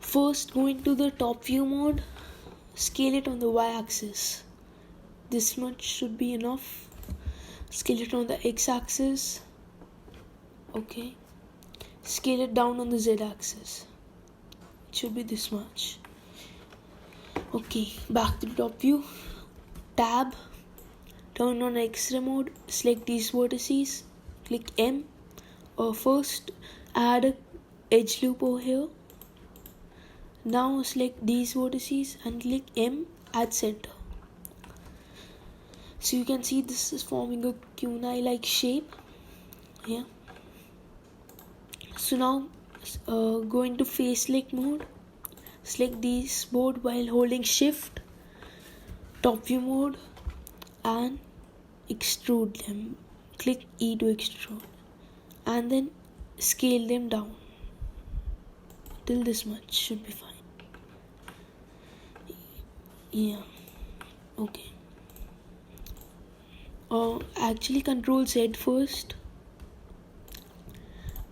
First, go into the top view mode, scale it on the y-axis. This much should be enough. Scale it on the x-axis. Okay. Scale it down on the z-axis. It should be this much. Okay, back to the top view. Tab. Turn on X-ray mode. Select these vertices. Click M. First, add a edge loop over here. Now select these vertices and click M. Add center. So you can see this is forming a Kunai like shape. Yeah. So now go into face select mode. Select these both while holding shift. Top view mode and extrude them. Click E to extrude and then scale them down till this much should be fine. Yeah. Okay. Actually Control Z first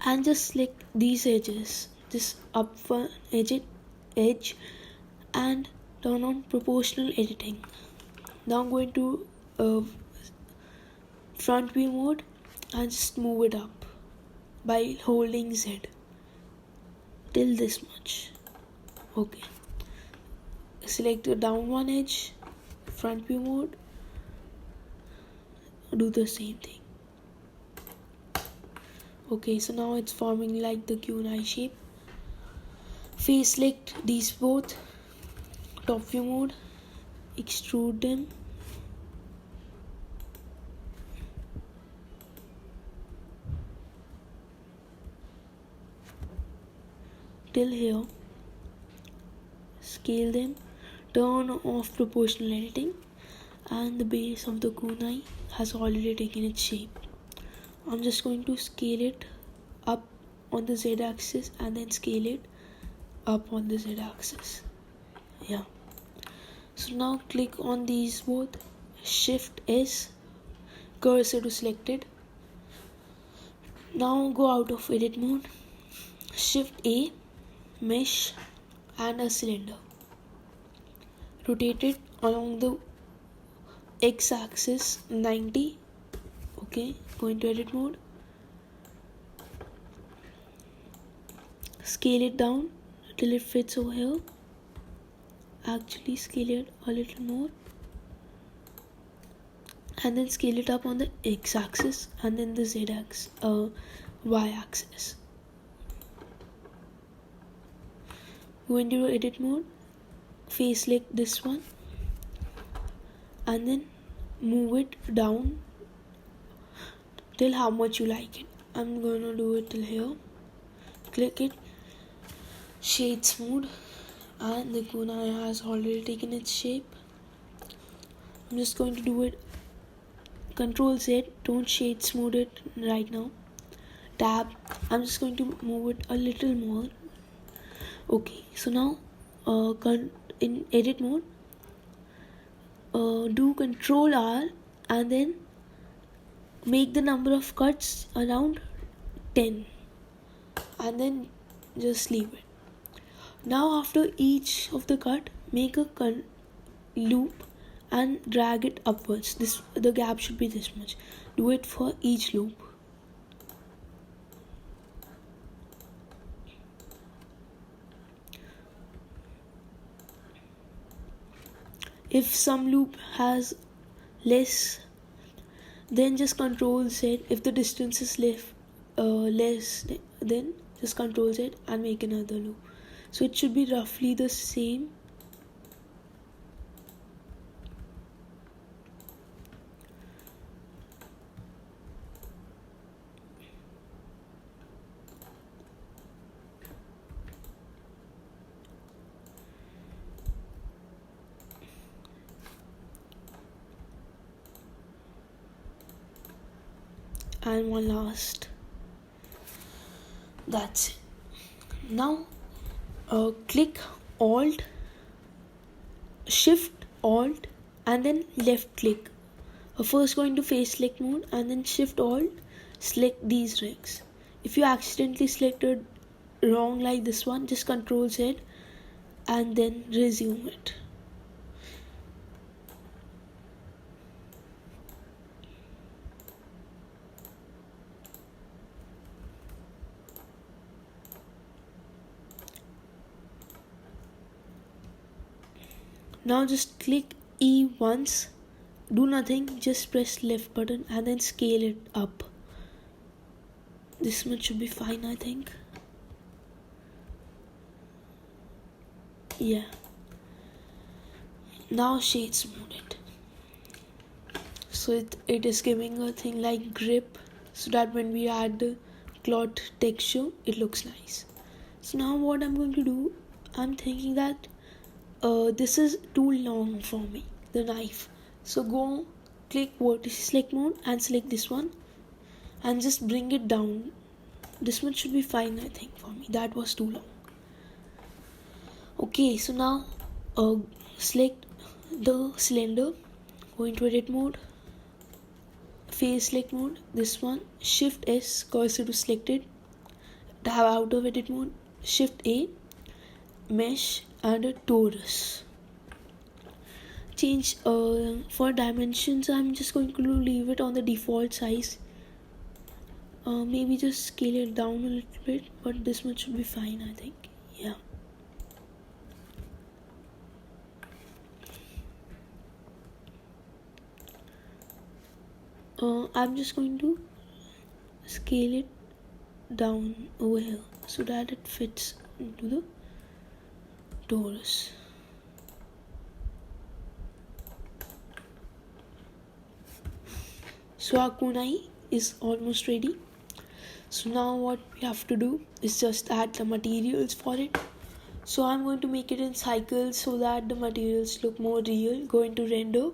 and just select these edges, this up one edge and turn on proportional editing. Now I'm going to front view mode and just move it up by holding Z till this much. Okay. Select the down one edge, front view mode, do the same thing. Okay, so now it's forming like the Kunai shape. Face select these both, top view mode, extrude them. Till here, scale them, turn off proportional editing, and the base of the kunai has already taken its shape. I'm just going to scale it up on the Z axis and then scale it up on the Z axis. Yeah. So now click on these both, Shift S, cursor to selected. Now go out of edit mode, Shift A, mesh and a cylinder. Rotate it along the X axis 90. Okay, go into edit mode. Scale it down till it fits over here. Actually scale it a little more. And then scale it up on the X axis and then the Z axis, Y axis. Go into edit mode. Face select this one. And then move it down till how much you like it. I'm gonna do it till here. Click it, shade smooth, and the kunai has already taken its shape. I'm just going to do it, Control Z, don't shade smooth it right now. Tab, I'm just going to move it a little more. Okay, so now in edit mode, do Control R and then make the number of cuts around 10 and then just leave it. Now after each of the cut, make a loop and drag it upwards. The gap should be this much. Do it for each loop. If some loop has less, then just Control Z. If the distance is less, then just Control Z and make another loop. So it should be roughly the same. And one last. That's it. Now click Alt, Shift Alt and then left click. First go into face select mode and then Shift Alt, select these rings. If you accidentally selected wrong like this one, just Control Z and then resume it. Now just click E once, do nothing, just press left button and then scale it up. This much should be fine, I think. Yeah. Now shades mode it. So it is giving a thing like grip, so that when we add the cloth texture, it looks nice. So now what I'm going to do, I'm thinking that this is too long for me, the knife. So go click vertices select mode and select this one and just bring it down. This one should be fine, I think, for me. That was too long. Okay, so now select the cylinder, go into edit mode, face select mode, this one, shift S, cursor to selected, tab out of edit mode, shift A, mesh and a torus. Change for dimensions, I'm just going to leave it on the default size. Maybe just scale it down a little bit, but this much should be fine, I think. Yeah. I'm just going to scale it down over here so that it fits into the torus. So our kunai is almost ready. So now what we have to do is just add the materials for it. So I'm going to make it in cycles so that the materials look more real. Go into render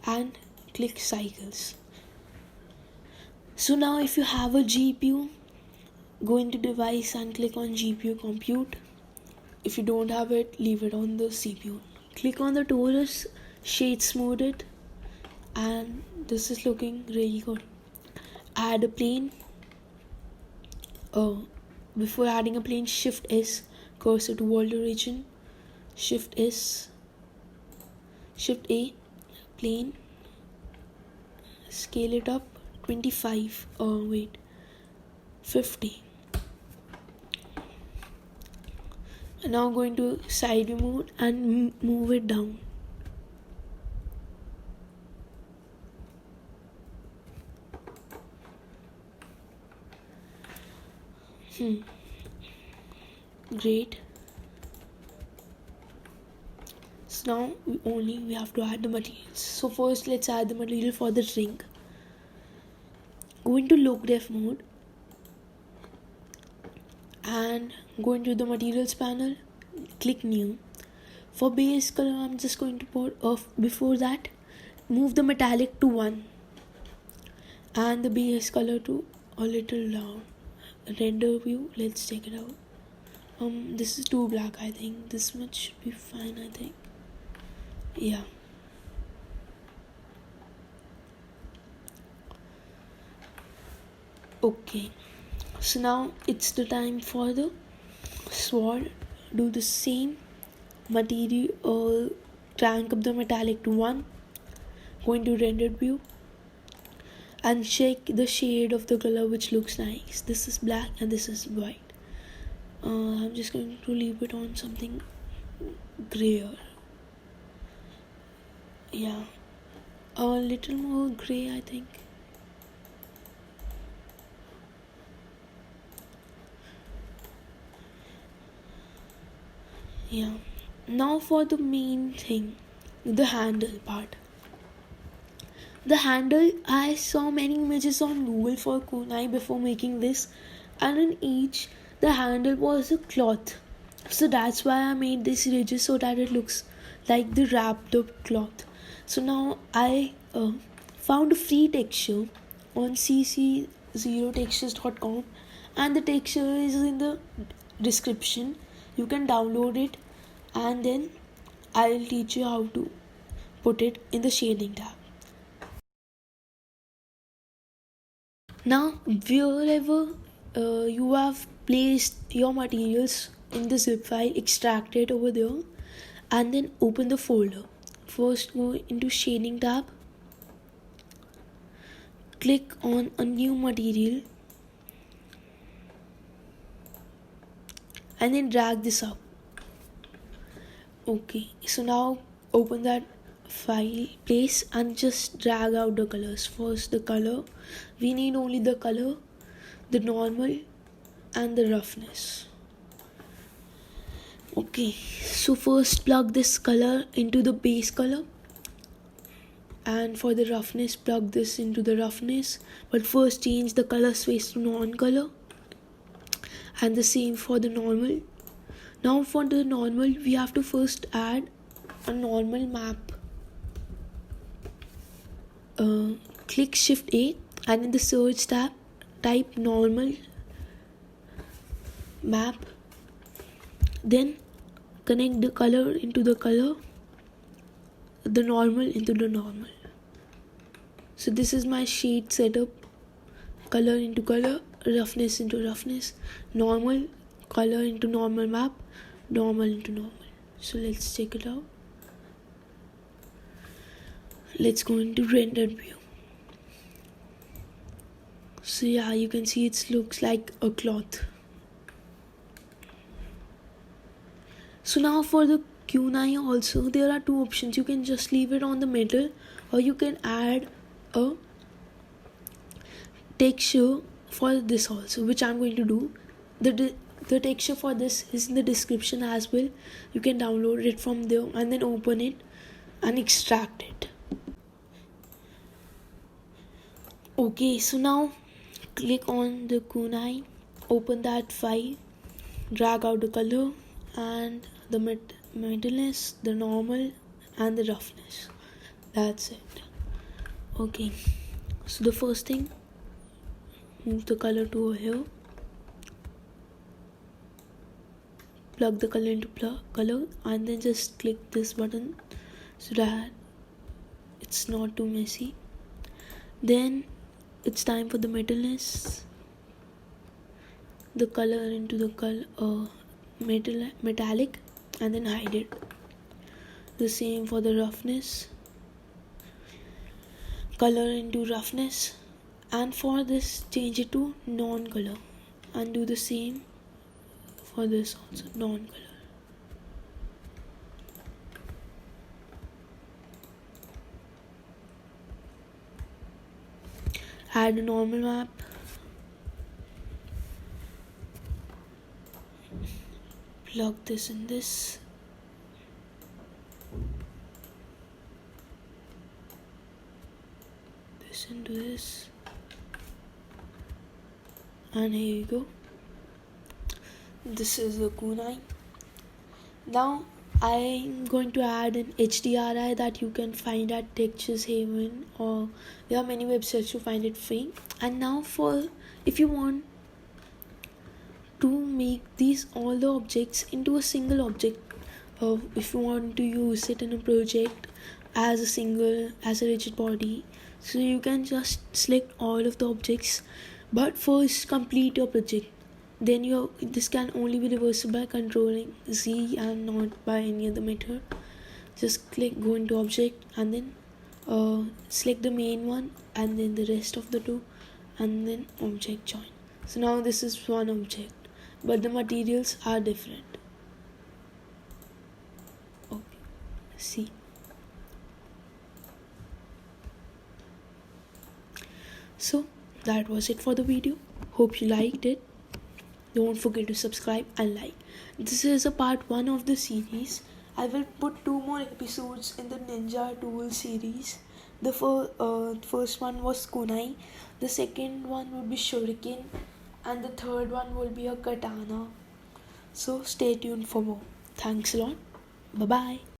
and click cycles. So now if you have a GPU, go into device and click on GPU compute. If you don't have it, leave it on the CPU. Click on the torus, shade smooth it, and this is looking really good. Add a plane. Before adding a plane, shift S, cursor to world origin, shift S, shift A, plane, scale it up 25, 50. Now going to side view mode and move it down. Great. So now we have to add the materials. So first let's add the material for the ring. Go into look def mode and go into the materials panel, click new. For base color, I'm just going to put before that, move the metallic to 1 and the base color to a little down. Render view, let's check it out. This is too black, I think. This much should be fine, I think. Yeah. Okay. So now it's the time for the sword. Do the same material, crank up the metallic to 1, go into rendered view and check the shade of the color which looks nice. This is black and this is white. I'm just going to leave it on something grayer. Yeah, a little more gray, I think. Yeah. Now for the main thing, the handle part. The handle, I saw many images on Google for kunai before making this, and in each the handle was a cloth. So that's why I made this ridges so that it looks like the wrapped up cloth. So now I found a free texture on cc0textures.com and the texture is in the description. You can download it and then I'll teach you how to put it in the shading tab. Now wherever you have placed your materials in the zip file, extract it over there, and then open the folder. First go into shading tab, click on a new material, and then drag this up. Okay, so now open that file place and just drag out the colors. First the color, we need only the color, the normal and the roughness. Okay, so first plug this color into the base color, and for the roughness plug this into the roughness, but first change the color space to non-color, and the same for the normal. Now for the normal, we have to first add a normal map. Click Shift A, and in the search tab type normal map, then connect the color into the color, the normal into the normal. So this is my shade setup: color into color, roughness into roughness, normal, color into normal map, normal into normal. So let's check it out. Let's go into rendered view. So yeah, you can see it looks like a cloth. So now for the Kunai also, there are two options. You can just leave it on the metal, or you can add a texture for this also, which I'm going to do. The texture for this is in the description as well. You can download it from there and then open it and extract it. Okay, so now click on the Kunai, open that file, drag out the color and the metalness, the normal and the roughness. That's it. Okay, so the first thing, move the color to over here, plug the color into color, and then just click this button so that it's not too messy. Then it's time for the metalness, the color into the color metallic, and then hide it. The same for the roughness, color into roughness, and for this change it to non-color, and do the same for this also, non-color. Add a normal map, plug this in this, this into this, and here you go. This is the Kunai. Now I'm going to add an HDRI that you can find at Textures Haven, or there are many websites to find it free. And now for if you want to make these all the objects into a single object, if you want to use it in a project as a rigid body, so you can just select all of the objects, but first complete your project. Then this can only be reversed by controlling Z and not by any other method. Just go into object and then select the main one and then the rest of the two, and then object join. So now this is one object, but the materials are different. Okay, see. So that was it for the video. Hope you liked it. Don't forget to subscribe and like. This is a part 1 of the series. I will put 2 more episodes in the Ninja Tool series. The first one was Kunai, the second one will be Shuriken, and the third one will be a Katana. So stay tuned for more. Thanks a lot. Bye bye.